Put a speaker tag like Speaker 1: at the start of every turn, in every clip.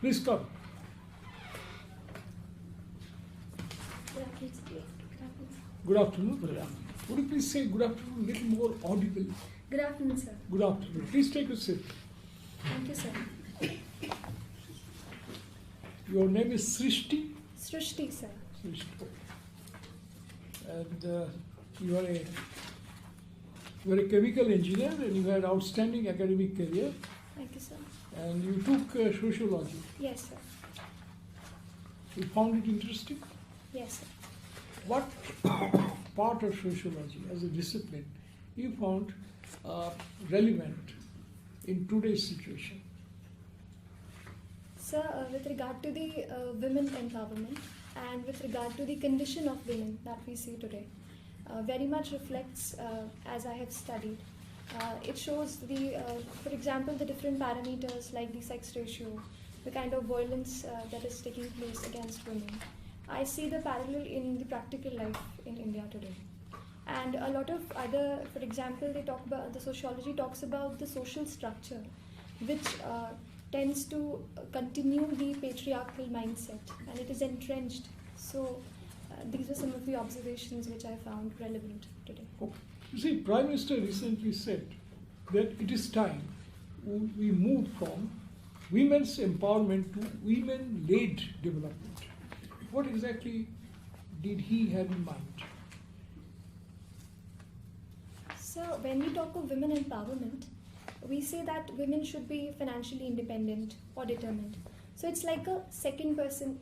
Speaker 1: Please come. Good afternoon. Would you please say good afternoon a little more audibly?
Speaker 2: Good afternoon, sir.
Speaker 1: Good afternoon. Please take a seat.
Speaker 2: Thank you, sir.
Speaker 1: Your name is Shrusti?
Speaker 2: Shrusti, sir.
Speaker 1: Shrusti. And you are a chemical engineer and you had outstanding academic career.
Speaker 2: Thank you, sir.
Speaker 1: And you took sociology.
Speaker 2: Yes, sir.
Speaker 1: You found it interesting?
Speaker 2: Yes, sir.
Speaker 1: What part of sociology as a discipline you found relevant in today's situation?
Speaker 2: Sir, with regard to the women empowerment and with regard to the condition of women that we see today, very much reflects, as I have studied, it shows the, for example, the different parameters like the sex ratio, the kind of violence that is taking place against women. I see the parallel in the practical life in India today. And a lot of other, for example, they talk about, the sociology talks about the social structure, which tends to continue the patriarchal mindset, and it is entrenched. So these are some of the observations which I found relevant today.
Speaker 1: Okay. You see, Prime Minister recently said that it is time we move from women's empowerment to women-led development. What exactly did he have in mind?
Speaker 2: So when we talk of women empowerment, we say that women should be financially independent or determined. So it's like a second person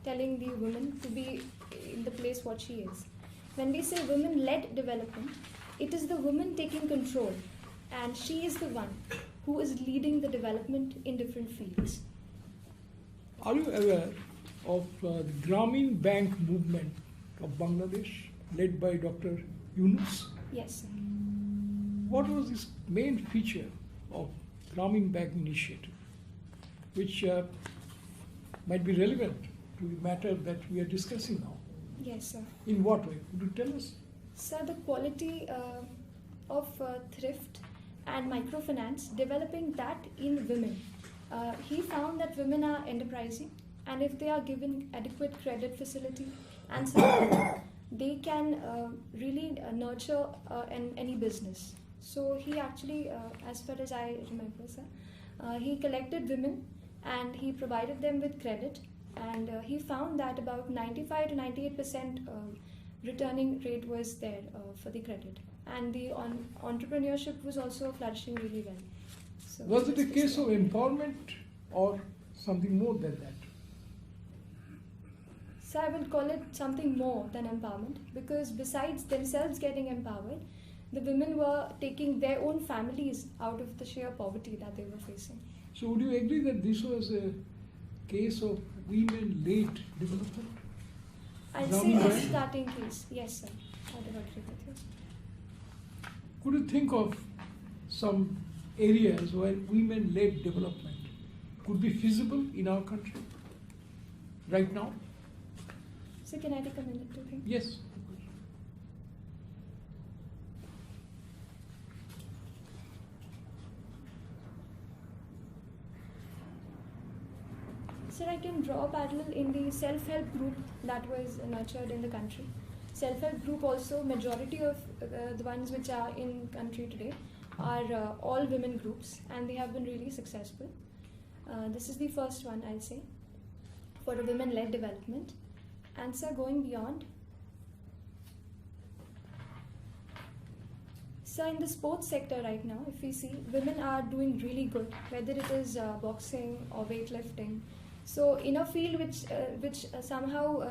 Speaker 2: telling the woman to be in the place what she is. When we say women-led development, it is the woman taking control, and she is the one who is leading the development in different fields.
Speaker 1: Are you aware of the Grameen Bank movement of Bangladesh, led by Dr. Yunus?
Speaker 2: Yes, sir.
Speaker 1: What was this main feature of Grameen Bank initiative, which might be relevant to the matter that we are discussing now?
Speaker 2: Yes, sir.
Speaker 1: In what way? Could you tell us?
Speaker 2: Sir, the quality of thrift and microfinance, developing that in women. He found that women are enterprising, and if they are given adequate credit facility and support, they can really nurture any business. So he actually, as far as I remember, sir, he collected women and he provided them with credit, and he found that about 95 to 98% returning rate was there for the credit, and the entrepreneurship was also flourishing really well. So
Speaker 1: was it a case of empowerment or something more than that?
Speaker 2: So I would call it something more than empowerment, because besides themselves getting empowered, the women were taking their own families out of the sheer poverty that they were facing.
Speaker 1: So would you agree that this was a case of women-led development?
Speaker 2: I'd say a starting case. Yes, sir. I would agree with you.
Speaker 1: Could you think of some areas where women-led development could be feasible in our country right now?
Speaker 2: So can I take a minute to think?
Speaker 1: Yes.
Speaker 2: Sir, I can draw a parallel in the self-help group that was nurtured in the country. Self-help group also, majority of the ones which are in country today are all women groups, and they have been really successful. This is the first one, I'll say, for a women-led development. And sir, going beyond, so in the sports sector right now, if we see, women are doing really good, whether it is boxing or weightlifting. So in a field which somehow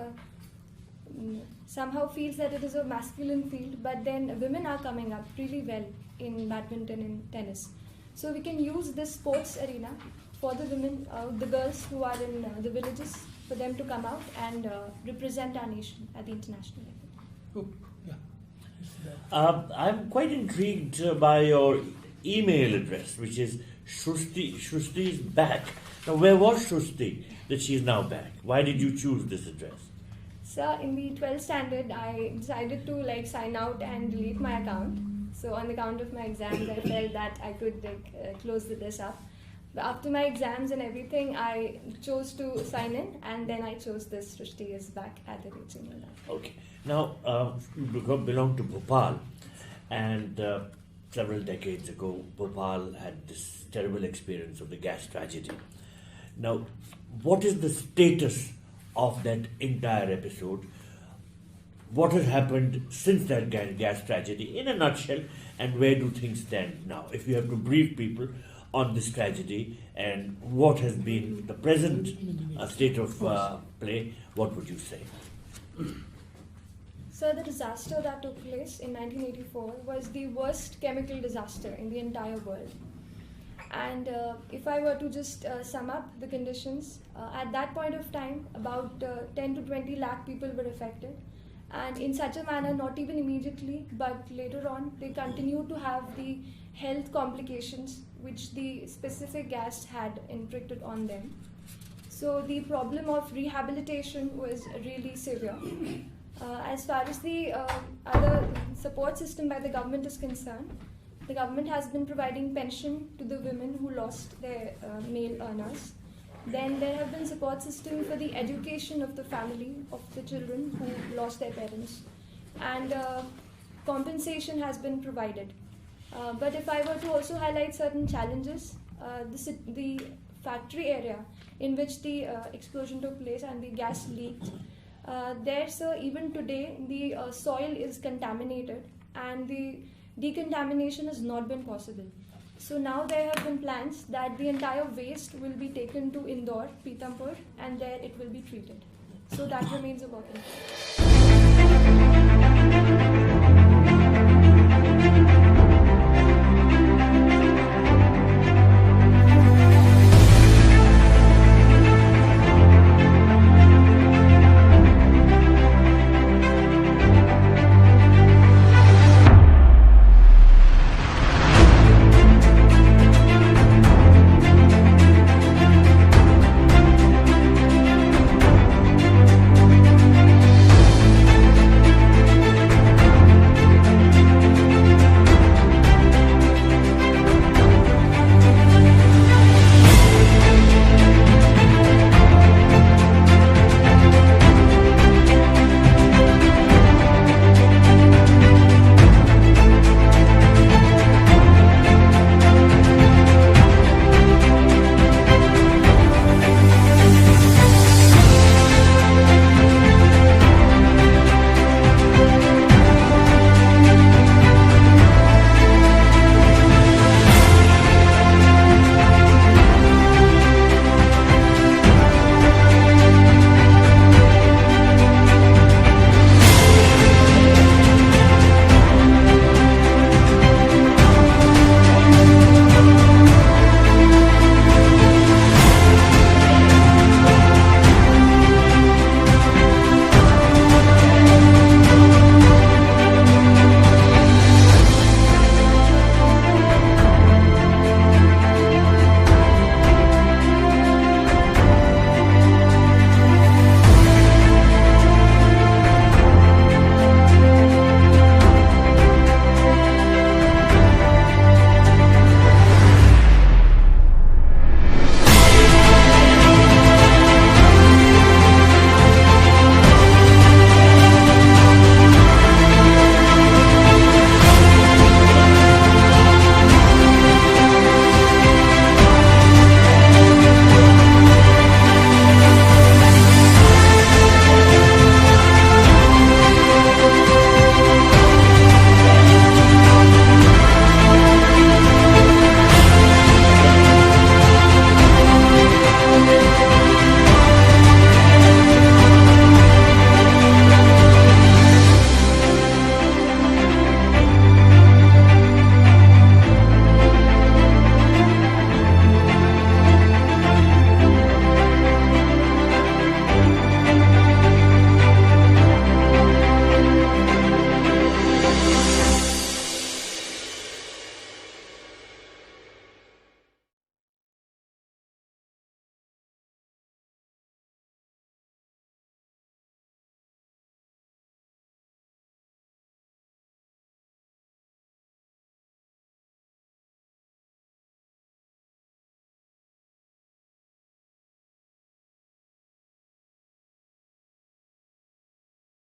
Speaker 2: feels that it is a masculine field, but then women are coming up really well in badminton and tennis. So we can use this sports arena for the women, the girls who are in the villages, for them to come out and represent our nation at the international level.
Speaker 1: Oh, yeah.
Speaker 3: I'm quite intrigued by your email address, which is Shrusti's back. Now, where was Shrusti that she is now back? Why did you choose this address?
Speaker 2: Sir, in the 12th standard, I decided to sign out and delete my account. So on the count of my exams, I felt that I could close this up. after my exams and everything, I chose to sign in, and then I chose this Shrusti is back at the @gmail.com.
Speaker 3: Okay. Now, you belong to Bhopal, and several decades ago, Bhopal had this terrible experience of the gas tragedy. Now, what is the status of that entire episode? What has happened since that gas tragedy, in a nutshell, and where do things stand now? If you have to brief people on this tragedy and what has been the present state of play, what would you say?
Speaker 2: So the disaster that took place in 1984 was the worst chemical disaster in the entire world. And if I were to just sum up the conditions, at that point of time, about 10 to 20 lakh people were affected. And in such a manner, not even immediately, but later on, they continued to have the health complications which the specific gas had inflicted on them. So the problem of rehabilitation was really severe. As far as the other support system by the government is concerned, the government has been providing pension to the women who lost their male earners. Then there have been support systems for the education of the family, of the children who lost their parents. And compensation has been provided. But if I were to also highlight certain challenges, the factory area in which the explosion took place and the gas leaked, even today the soil is contaminated and the decontamination has not been possible. So now there have been plans that the entire waste will be taken to Indore, Pithampur, and there it will be treated. So that remains a work in progress.